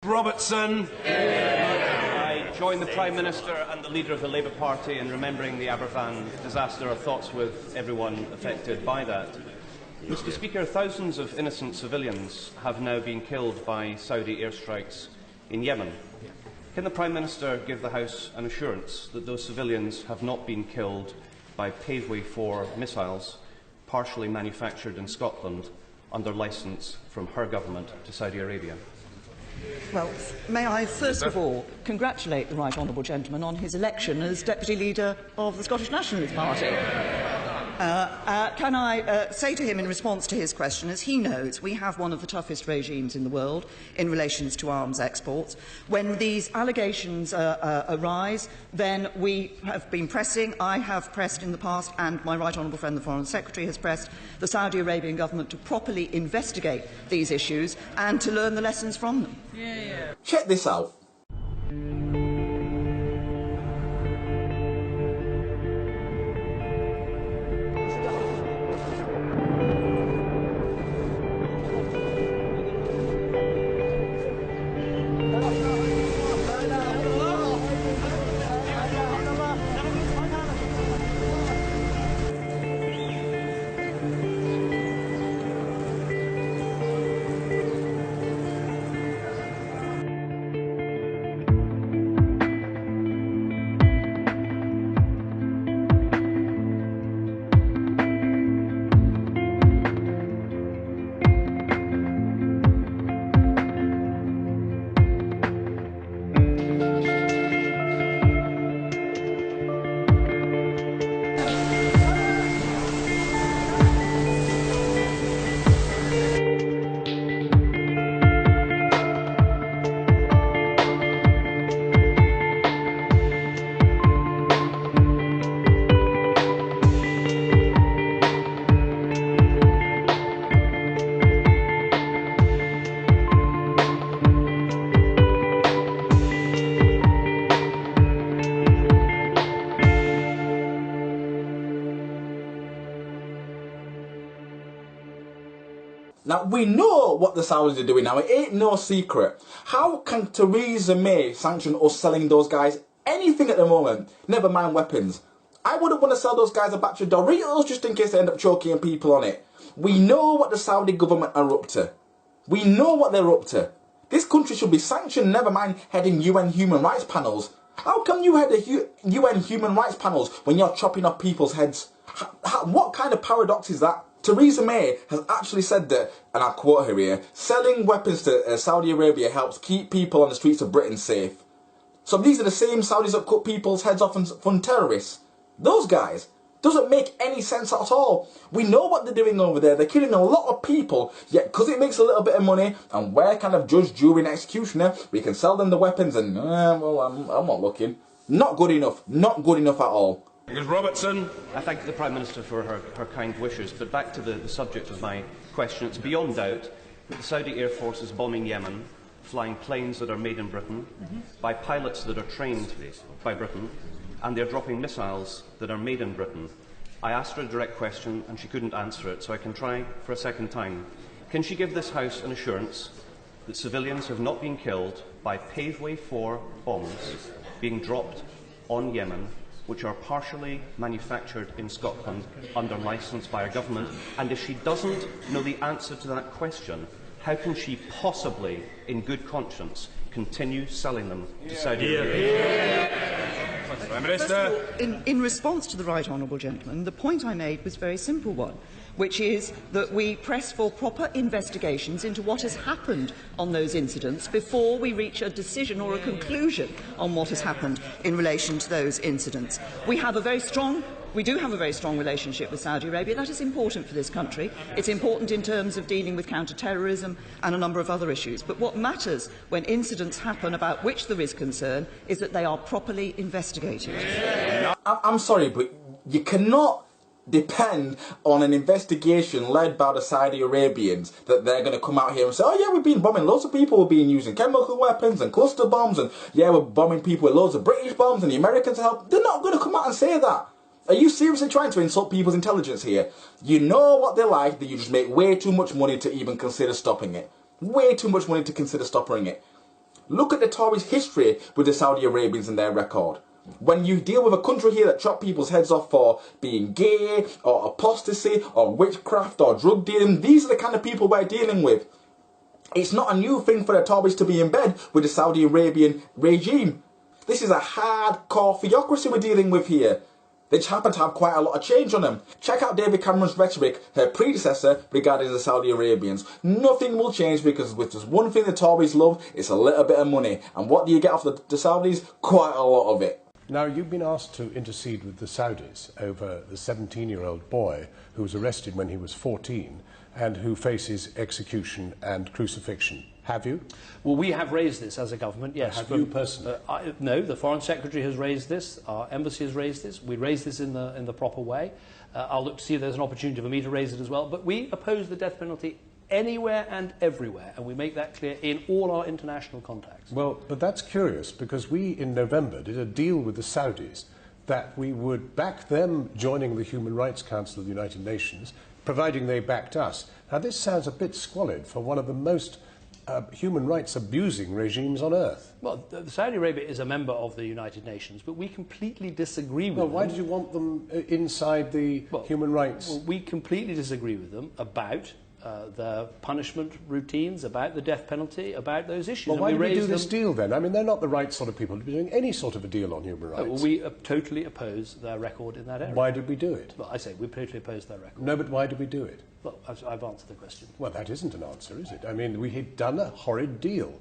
Robertson. I join the Prime Minister and the leader of the Labour Party in remembering the Aberfan disaster. Our thoughts with everyone affected by that. Mr. Speaker, thousands of innocent civilians have now been killed by Saudi airstrikes in Yemen. Can the Prime Minister give the House an assurance that those civilians have not been killed by Paveway 4 missiles partially manufactured in Scotland under licence from her government to Saudi Arabia? Well, may I first of all congratulate the Right Honourable Gentleman on his election as Deputy Leader of the Scottish Nationalist Party. Can I say to him in response to his question, as he knows, we have one of the toughest regimes in the world in relation to arms exports. When these allegations arise, then we have been pressing, I have pressed in the past, and my Right Honourable friend the Foreign Secretary has pressed the Saudi Arabian government to properly investigate these issues and to learn the lessons from them. Check this out. Now, we know what the Saudis are doing now. It ain't no secret. How can Theresa May sanction us selling those guys anything at the moment? Never mind weapons. I wouldn't want to sell those guys a batch of Doritos just in case they end up choking people on it. We know what the Saudi government are up to. We know what they're up to. This country should be sanctioned, never mind heading UN human rights panels. How come you head the UN human rights panels when you're chopping off people's heads? What kind of paradox is that? Theresa May has actually said that, and I'll quote her here, selling weapons to Saudi Arabia helps keep people on the streets of Britain safe. So these are the same Saudis that cut people's heads off and fund terrorists. Those guys. Doesn't make any sense at all. We know what they're doing over there. They're killing a lot of people, yet because it makes a little bit of money, and we're kind of judge, jury and executioner, we can sell them the weapons and, well, I'm not looking. Not good enough. Not good enough at all. Ms. Robertson. I thank the Prime Minister for her kind wishes, but back to the subject of my question. It's beyond doubt that the Saudi Air Force is bombing Yemen, flying planes that are made in Britain, by pilots that are trained by Britain, and they're dropping missiles that are made in Britain. I asked her a direct question and she couldn't answer it, so I can try for a second time. Can she give this House an assurance that civilians have not been killed by Paveway 4 bombs being dropped on Yemen, which are partially manufactured in Scotland under licence by our government? And if she doesn't know the answer to that question, how can she possibly, in good conscience, continue selling them to Saudi Arabia? Prime Minister. In response to the Right Honourable Gentleman, the point I made was a very simple one, which is that we press for proper investigations into what has happened on those incidents before we reach a decision or a conclusion on what has happened in relation to those incidents. We do have a very strong relationship with Saudi Arabia. That is important for this country. It's important in terms of dealing with counter-terrorism and a number of other issues. But what matters when incidents happen about which there is concern is that they are properly investigated. I'm sorry, but you cannot depend on an investigation led by the Saudi Arabians that they're going to come out here and say, oh yeah, we've been bombing loads of people, we've been using chemical weapons and cluster bombs, and yeah, we're bombing people with loads of British bombs and the Americans help. They're not going to come out and say that. Are you seriously trying to insult people's intelligence here? You know what they're like, that you just make way too much money to even consider stopping it. Way too much money to consider stopping it. Look at the Tories' history with the Saudi Arabians and their record. When you deal with a country here that chop people's heads off for being gay, or apostasy, or witchcraft, or drug dealing, these are the kind of people we're dealing with. It's not a new thing for the Tories to be in bed with the Saudi Arabian regime. This is a hardcore theocracy we're dealing with here. They just happen to have quite a lot of change on them. Check out David Cameron's rhetoric, her predecessor, regarding the Saudi Arabians. Nothing will change because with just one thing the Tories love, it's a little bit of money. And what do you get off the Saudis? Quite a lot of it. Now, you've been asked to intercede with the Saudis over the 17-year-old boy who was arrested when he was 14 and who faces execution and crucifixion. Have you? Well, we have raised this as a government, yes. Have you personally? No, the Foreign Secretary has raised this, our embassy has raised this, we raised this in the proper way. I'll look to see if there's an opportunity for me to raise it as well, but we oppose the death penalty anywhere and everywhere, and we make that clear in all our international contacts. Well, but that's curious, because we, in November, did a deal with the Saudis that we would back them joining the Human Rights Council of the United Nations, providing they backed us. Now, this sounds a bit squalid for one of the most human rights abusing regimes on earth. Well, Saudi Arabia is a member of the United Nations, but we completely disagree with them. Well, why did you want them inside the human rights? Well, we completely disagree with them about the punishment routines, about the death penalty, about those issues. Well, why did we do this deal then? I mean, they're not the right sort of people to be doing any sort of a deal on human rights. Well, we totally oppose their record in that area. Why did we do it? Well, I say we totally oppose their record. No, but why did we do it? Well, I've answered the question. Well, that isn't an answer, is it? I mean, we had done a horrid deal.